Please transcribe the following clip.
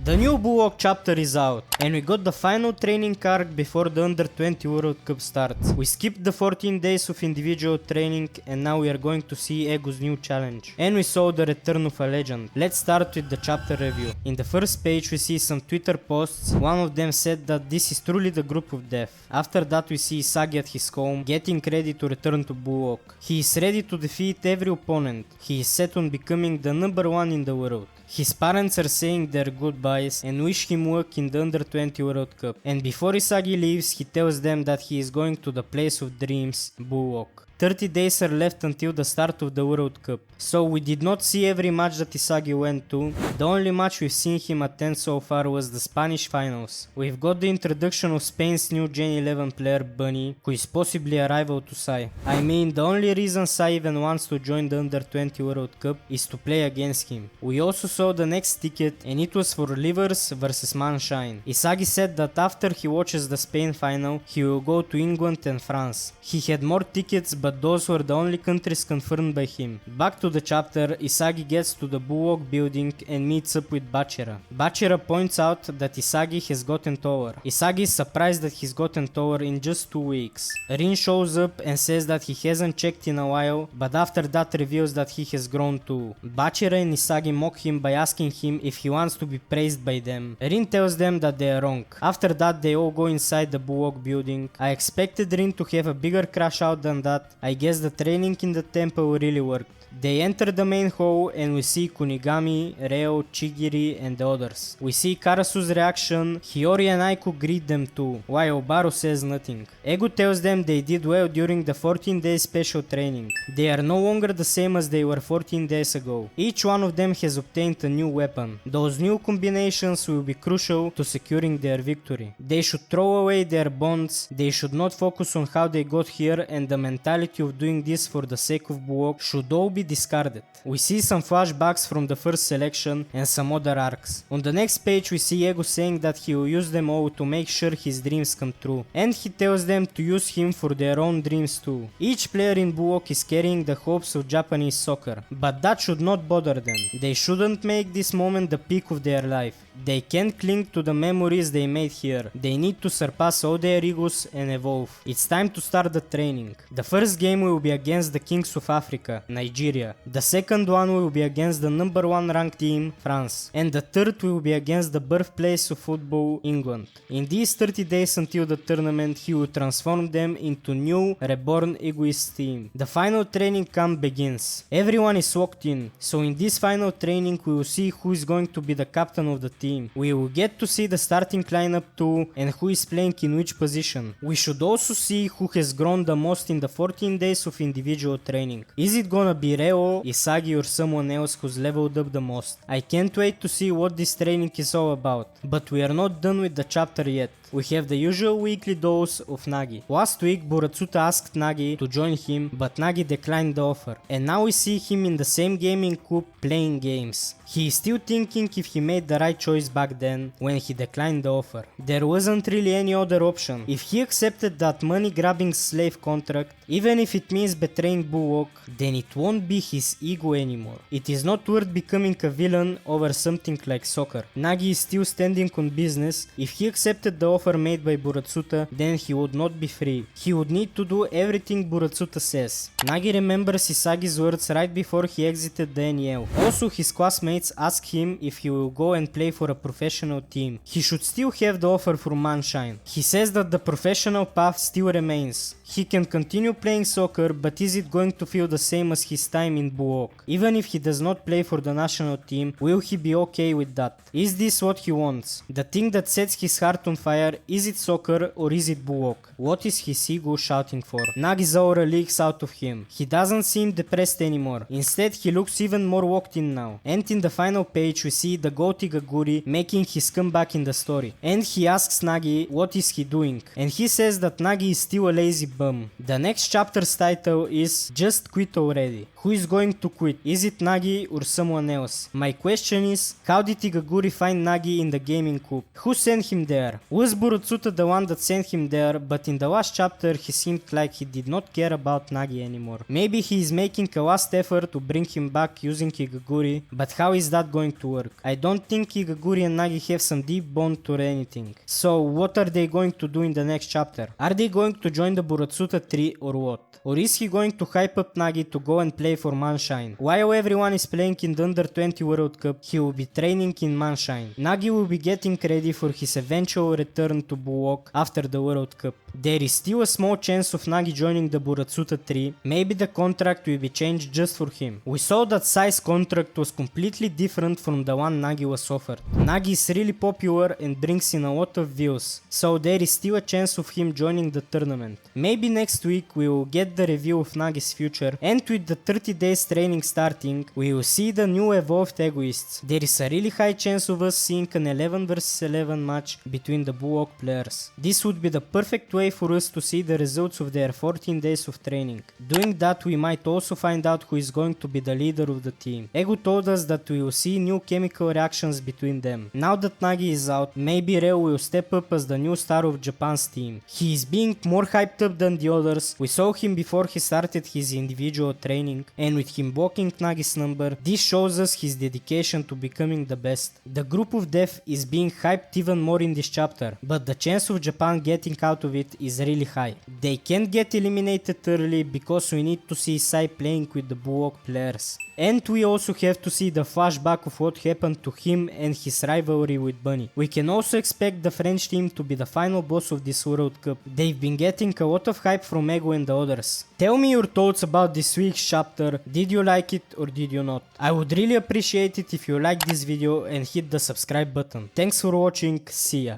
The new Buwok chapter is out, and we got the final training arc before the Under 20 World Cup starts. We skipped the 14 days of individual training, and now we are going to see Ego's new challenge. And we saw the return of a legend. Let's start with the chapter review. In the first page we see some Twitter posts. One of them said that this is truly the group of death. After that we see Isagi at his home, getting ready to return to Buwok. He is ready to defeat every opponent. He is set on becoming the number 1 in the world. His parents are saying their goodbyes and wish him luck in the Under 20 World Cup. And before Isagi leaves, he tells them that he is going to the place of dreams, Buwok. 30 days are left until the start of the World Cup, so we did not see every match that Isagi went to. The only match we've seen him attend so far was the Spanish finals. We've got the introduction of Spain's new Gen 11 player Bunny, who is possibly a rival to Sai. I mean, the only reason Sai even wants to join the Under 20 World Cup is to play against him. We also saw the next ticket, and it was for Livers vs Manshine. Isagi said that after he watches the Spain final, he will go to England and France. He had more tickets, but those were the only countries confirmed by him. Back to the chapter, Isagi gets to the Buwok building and meets up with Bachira. Bachira points out that Isagi has gotten taller. Isagi is surprised that he's gotten taller in just 2 weeks. Rin shows up and says that he hasn't checked in a while, but after that reveals that he has grown too. Bachira and Isagi mock him by asking him if he wants to be praised by them. Rin tells them that they are wrong. After that they all go inside the Buwok building. I expected Rin to have a bigger crash out than that. I guess the training in the temple really worked. They enter the main hall and we see Kunigami, Reo, Chigiri and the others. We see Karasu's reaction. Hiyori and Aiku greet them too, while Obaru says nothing. Egu tells them they did well during the 14 days special training. They are no longer the same as they were 14 days ago. Each one of them has obtained a new weapon. Those new combinations will be crucial to securing their victory. They should throw away their bonds. They should not focus on how they got here, and the mentality of doing this for the sake of Buwok should all be discarded. We see some flashbacks from the first selection and some other arcs. On the next page we see Ego saying that he will use them all to make sure his dreams come true, and he tells them to use him for their own dreams too. Each player in Buwok is carrying the hopes of Japanese soccer, but that should not bother them. They shouldn't make this moment the peak of their life. They can't cling to the memories they made here. They need to surpass all their egos and evolve. It's time to start the training. The first game will be against the Kings of Africa, Nigeria. The second one will be against the number 1 ranked team, France. And the third will be against the birthplace of football, England. In these 30 days until the tournament, he will transform them into new, reborn egoist team. The final training camp begins. Everyone is locked in, so in this final training we will see who is going to be the captain of the team. We will get to see the starting lineup too, and who is playing in which position. We should also see who has grown the most in the 14 days of individual training. Is it gonna be Reo, Isagi or someone else who's leveled up the most? I can't wait to see what this training is all about. But we are not done with the chapter yet. We have the usual weekly dose of Nagi. Last week Buratsuta asked Nagi to join him, but Nagi declined the offer. And now we see him in the same gaming coop playing games. He is still thinking if he made the right choice back then when he declined the offer. There wasn't really any other option. If he accepted that money grabbing slave contract, even if it means betraying Buwok, then it won't be his ego anymore. It is not worth becoming a villain over something like soccer. Nagi is still standing on business. If he accepted the offer made by Buratsuta, then he would not be free. He would need to do everything Buratsuta says. Nagi remembers Isagi's words right before he exited the NEL. Also, his classmates ask him if he will go and play for a professional team. He should still have the offer from Manshine. He says that the professional path still remains. He can continue playing soccer, but is it going to feel the same as his time in Buwok? Even if he does not play for the national team, will he be okay with that? Is this what he wants? The thing that sets his heart on fire, is it soccer or is it Buwok? What is his ego shouting for? Nagi's aura leaks out of him. He doesn't seem depressed anymore. Instead, he looks even more locked in now. And in the final page, we see the goat Igaguri making his comeback in the story. And he asks Nagi what is he doing. And he says that Nagi is still a lazy bum. The next chapter's title is Just Quit Already. Who is going to quit? Is it Nagi or someone else? My question is, how did Igaguri find Nagi in the gaming coop? Who sent him there? Was Burutsuta the one that sent him there, but in the last chapter he seemed like he did not care about Nagi anymore. Maybe he is making a last effort to bring him back using Igaguri, but how is that going to work? I don't think Igaguri and Nagi have some deep bond or anything. So what are they going to do in the next chapter? Are they going to join the Burutsuta tree or what? Or is he going to hype up Nagi to go and play for Manshine? While everyone is playing in the Under 20 World Cup, he will be training in Manshine. Nagi will be getting ready for his eventual return to Buwok after the World Cup. There is still a small chance of Nagi joining the Burutsuta tree. Maybe the contract will be changed just for him. We saw that Sai's contract was completely different from the one Nagi was offered. Nagi is really popular and brings in a lot of views, so there is still a chance of him joining the tournament. Maybe next week we will get the review of Nagi's future, and with the 30 days training starting, we will see the new evolved egoists. There is a really high chance of us seeing an 11 vs 11 match between the Buwok players. This would be the perfect way for us to see the results of their 14 days of training. Doing that, we might also find out who is going to be the leader of the team. Egu told us that we will see new chemical reactions between them. Now that Nagi is out, maybe Reo will step up as the new star of Japan's team. He is being more hyped up than the others. We saw him before he started his individual training, and with him blocking Nagi's number, this shows us his dedication to becoming the best. The group of death is being hyped even more in this chapter, but the chance of Japan getting out of it is really high. They can't get eliminated early because we need to see Sai playing with the Buwok players. And we also have to see the flashback of what happened to him and his rivalry with Bunny. We can also expect the French team to be the final boss of this World Cup. They've been getting a lot of hype from Ego and the others. Tell me your thoughts about this week's chapter. Did you like it or did you not? I would really appreciate it if you liked this video and hit the subscribe button. Thanks for watching, see ya.